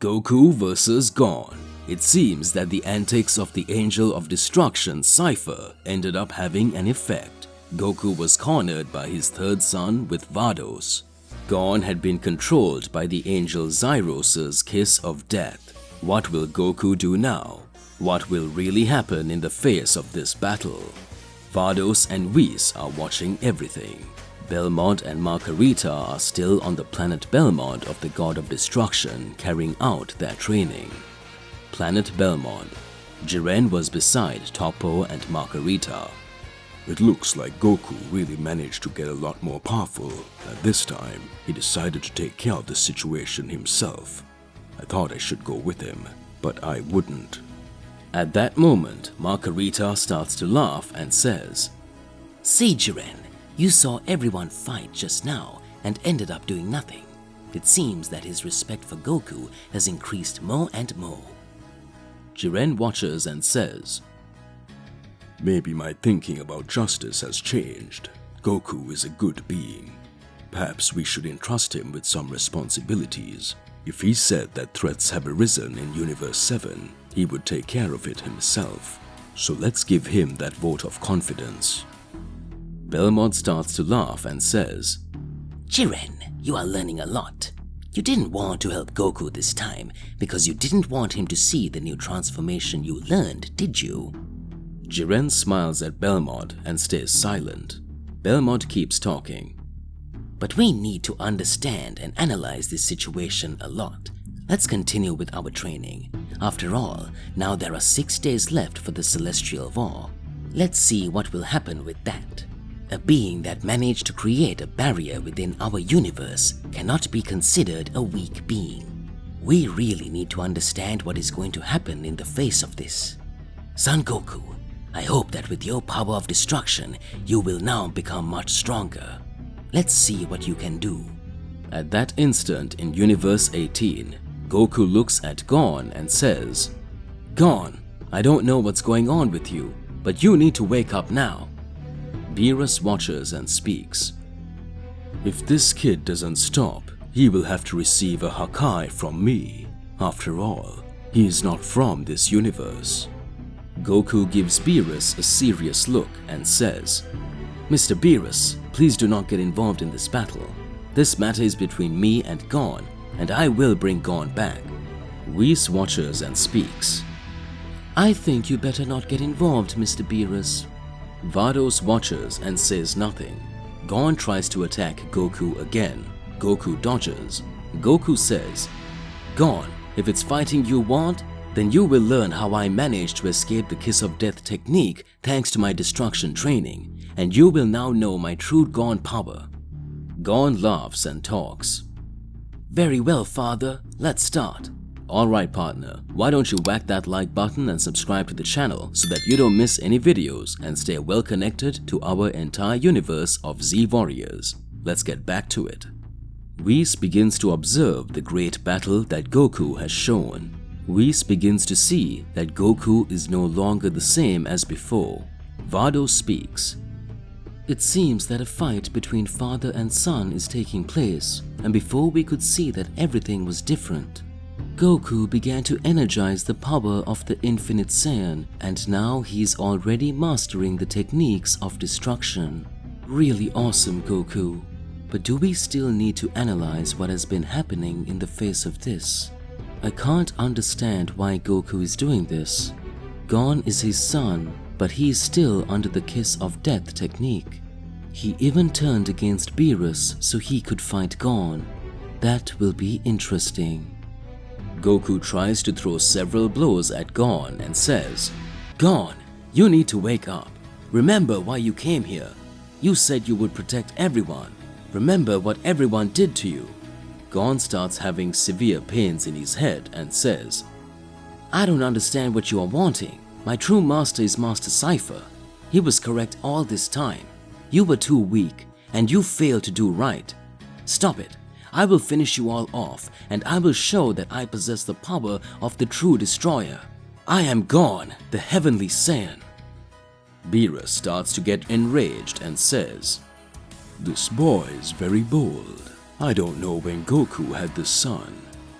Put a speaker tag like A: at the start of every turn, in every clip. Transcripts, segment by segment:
A: Goku vs. Gon. It seems that the antics of the Angel of Destruction, Cypher, ended up having an effect. Goku was cornered by his third son with Vados. Gon had been controlled by the Angel Zyros's kiss of death. What will Goku do now? What will really happen in the face of this battle? Vados and Whis are watching everything. Belmont and Margarita are still on the planet Belmont of the God of Destruction, carrying out their training. Planet Belmont. Jiren was beside Toppo and Margarita.
B: It looks like Goku really managed to get a lot more powerful, and this time he decided to take care of the situation himself. I thought I should go with him, but I wouldn't.
A: At that moment, Margarita starts to laugh and says,
C: "See, Jiren, you saw everyone fight just now and ended up doing nothing. It seems that his respect for Goku has increased more and more."
A: Jiren watches and says,
B: Maybe my thinking about justice has changed. Goku is a good being. Perhaps we should entrust him with some responsibilities. If he said that threats have arisen in Universe 7, he would take care of it himself. So let's give him that vote of confidence.
A: Belmont starts to laugh and says,
C: "Jiren, you are learning a lot. You didn't want to help Goku this time because you didn't want him to see the new transformation you learned, did you?"
A: Jiren smiles at Belmont and stays silent. Belmont keeps talking.
C: "But we need to understand and analyze this situation a lot. Let's continue with our training. After all, now there are 6 days left for the Celestial War. Let's see what will happen with that. A being that managed to create a barrier within our universe cannot be considered a weak being. We really need to understand what is going to happen in the face of this. Son Goku, I hope that with your power of destruction, you will now become much stronger. Let's see what you can do."
A: At that instant in Universe 18, Goku looks at Gon and says, "Gon, I don't know what's going on with you, but you need to wake up now." Beerus watches and speaks.
B: If this kid doesn't stop, he will have to receive a Hakai from me. After all, he is not from this universe.
A: Goku gives Beerus a serious look and says, "Mr. Beerus, please do not get involved in this battle. This matter is between me and Gon, and I will bring Gon back." Whis watches and speaks.
C: "I think you better not get involved, Mr. Beerus."
A: Vados watches and says nothing. Gon tries to attack Goku again. Goku dodges. Goku says, "Gon, if it's fighting you want, then you will learn how I managed to escape the Kiss of Death technique thanks to my destruction training, and you will now know my true Gon power." Gon laughs and talks.
C: "Very well, father. Let's start."
A: Alright partner, why don't you whack that like button and subscribe to the channel so that you don't miss any videos and stay well connected to our entire universe of Z Warriors. Let's get back to it. Whis begins to observe the great battle that Goku has shown. Whis begins to see that Goku is no longer the same as before. Vado speaks.
C: "It seems that a fight between father and son is taking place, and before we could see that everything was different. Goku began to energize the power of the Infinite Saiyan, and now he's already mastering the techniques of destruction. Really awesome, Goku. But do we still need to analyze what has been happening in the face of this? I can't understand why Goku is doing this. Gon is his son, but he is still under the Kiss of Death technique. He even turned against Beerus so he could fight Gon. That will be interesting."
A: Goku tries to throw several blows at Gon and says, "Gon, you need to wake up. Remember why you came here. You said you would protect everyone. Remember what everyone did to you." Gon starts having severe pains in his head and says, "I don't understand what you are wanting. My true master is Master Cypher. He was correct all this time. You were too weak, and you failed to do right. Stop it. I will finish you all off, and I will show that I possess the power of the true destroyer. I am Gon, the Heavenly Saiyan." Beerus starts to get enraged and says,
B: This boy is very bold. I don't know when Goku had this son,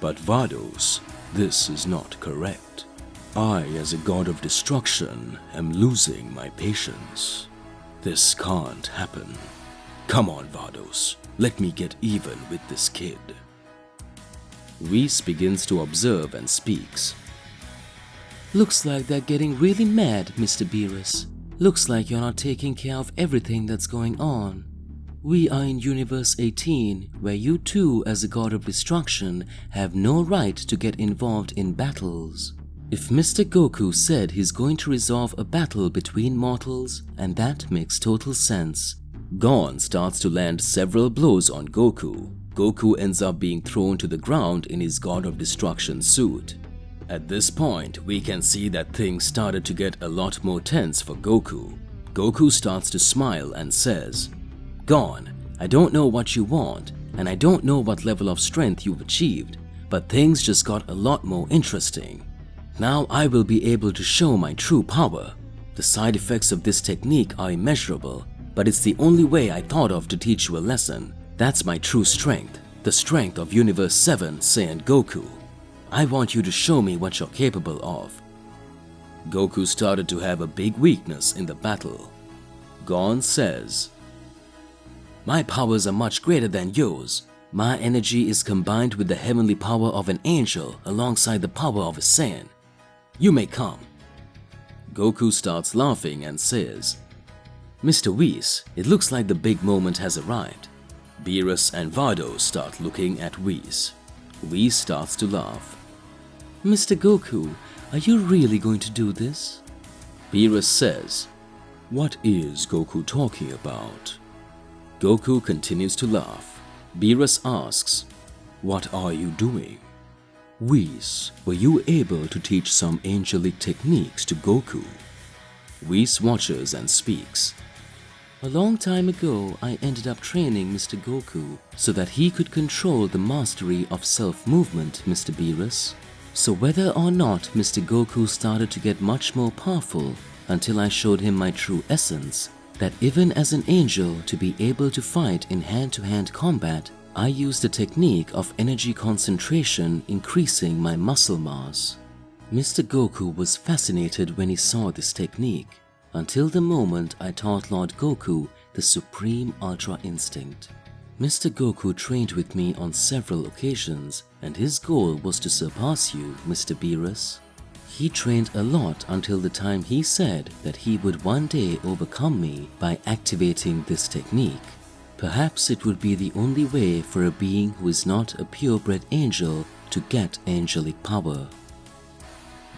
B: But Vados, this is not correct. I, as a god of destruction, am losing my patience. This can't happen. Come on, Vados, let me get even with this kid.
A: Whis begins to observe and speaks.
C: Looks like they're getting really mad, Mr. Beerus. Looks like you're not taking care of everything that's going on. We are in Universe 18, where you too, as a god of destruction, have no right to get involved in battles. If Mr. Goku said he's going to resolve a battle between mortals, and that makes total sense.
A: Gon starts to land several blows on Goku. Goku ends up being thrown to the ground in his God of Destruction suit. At this point, we can see that things started to get a lot more tense for Goku. Goku starts to smile and says, "Gon, I don't know what you want, and I don't know what level of strength you've achieved, but things just got a lot more interesting. Now I will be able to show my true power. The side effects of this technique are immeasurable, but it's the only way I thought of to teach you a lesson. That's my true strength, the strength of Universe 7 Saiyan Goku. I want you to show me what you're capable of." Goku started to have a big weakness in the battle. Gon says, "My powers are much greater than yours. My energy is combined with the heavenly power of an angel alongside the power of a Saiyan. You may come." Goku starts laughing and says, "Mr. Whis, it looks like the big moment has arrived." Beerus and Vados start looking at Whis. Whis starts to laugh.
C: Mr. Goku, are you really going to do this?
A: Beerus says,
B: What is Goku talking about?
A: Goku continues to laugh. Beerus asks,
B: What are you doing? Whis, were you able to teach some angelic techniques to Goku?
A: Whis watches and speaks.
C: A long time ago, I ended up training Mr. Goku so that he could control the mastery of self-movement, Mr. Beerus. So whether or not Mr. Goku started to get much more powerful until I showed him my true essence, that even as an angel to be able to fight in hand-to-hand combat, I used a technique of energy concentration increasing my muscle mass. Mr. Goku was fascinated when he saw this technique, until the moment I taught Lord Goku the supreme Ultra Instinct. Mr. Goku trained with me on several occasions, and his goal was to surpass you, Mr. Beerus. He trained a lot until the time he said that he would one day overcome me by activating this technique. Perhaps it would be the only way for a being who is not a purebred angel to get angelic power.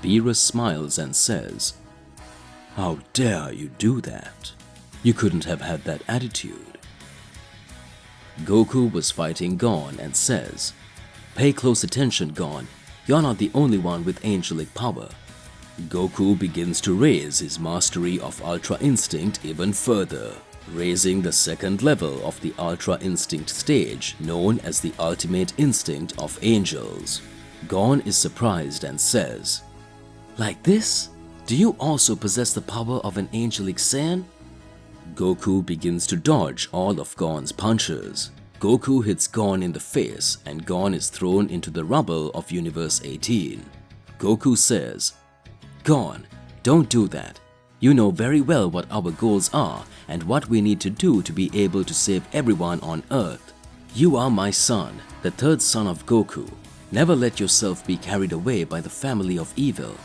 A: Beerus smiles and says,
B: How dare you do that? You couldn't have had that attitude.
A: Goku was fighting Gon and says, "Pay close attention, Gon. You're not the only one with angelic power." Goku begins to raise his mastery of Ultra Instinct even further, raising the second level of the Ultra Instinct stage known as the Ultimate Instinct of Angels. Gon is surprised and says,
C: "Like this? Do you also possess the power of an angelic Saiyan?"
A: Goku begins to dodge all of Gon's punches. Goku hits Gon in the face and Gon is thrown into the rubble of Universe 18. Goku says, "Gon, don't do that. You know very well what our goals are and what we need to do to be able to save everyone on Earth. You are my son, the third son of Goku. Never let yourself be carried away by the family of evil."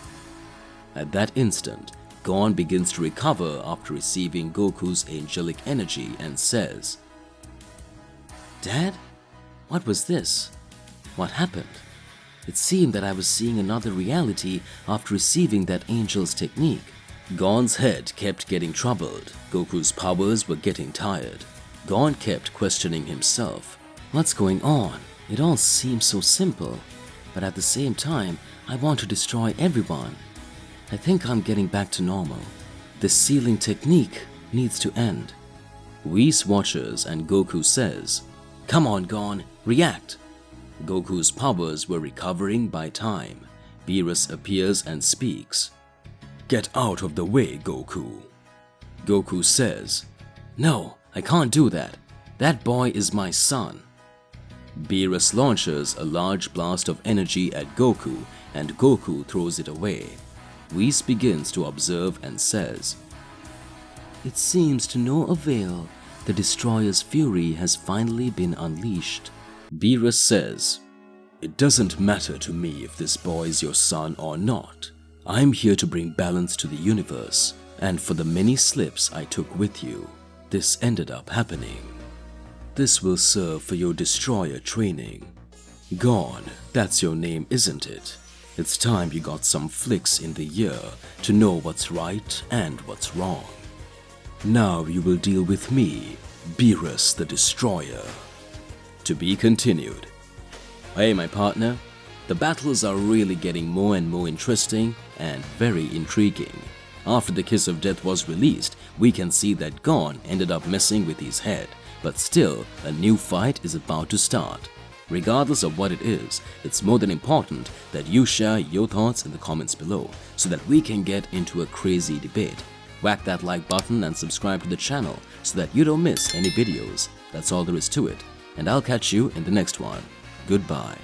A: At that instant, Gon begins to recover after receiving Goku's angelic energy and says,
C: "Dad, what was this? What happened? It seemed that I was seeing another reality after receiving that angel's technique."
A: Gon's head kept getting troubled. Goku's powers were getting tired. Gon kept questioning himself.
C: What's going on? It all seems so simple, but at the same time, I want to destroy everyone. I think I'm getting back to normal. This sealing technique needs to end.
A: Whis watches and Goku says, "Come on, Gon, react." Goku's powers were recovering by time. Beerus appears and speaks.
B: Get out of the way, Goku.
A: Goku says, "No, I can't do that. That boy is my son." Beerus launches a large blast of energy at Goku and Goku throws it away. Whis begins to observe and says,
C: It seems to no avail. The destroyer's fury has finally been unleashed.
A: Beerus says,
B: It doesn't matter to me if this boy is your son or not. I'm here to bring balance to the universe, and for the many slips I took with you, this ended up happening. This will serve for your destroyer training. Gon, that's your name, isn't it? It's time you got some flicks in the ear to know what's right and what's wrong. Now you will deal with me, Beerus the Destroyer.
A: To be continued. Hey my partner, the battles are really getting more and more interesting and very intriguing. After the Kiss of Death was released, we can see that Gon ended up messing with his head, but still a new fight is about to start. Regardless of what it is, it's more than important that you share your thoughts in the comments below so that we can get into a crazy debate. Whack that like button and subscribe to the channel so that you don't miss any videos. That's all there is to it, and I'll catch you in the next one. Goodbye.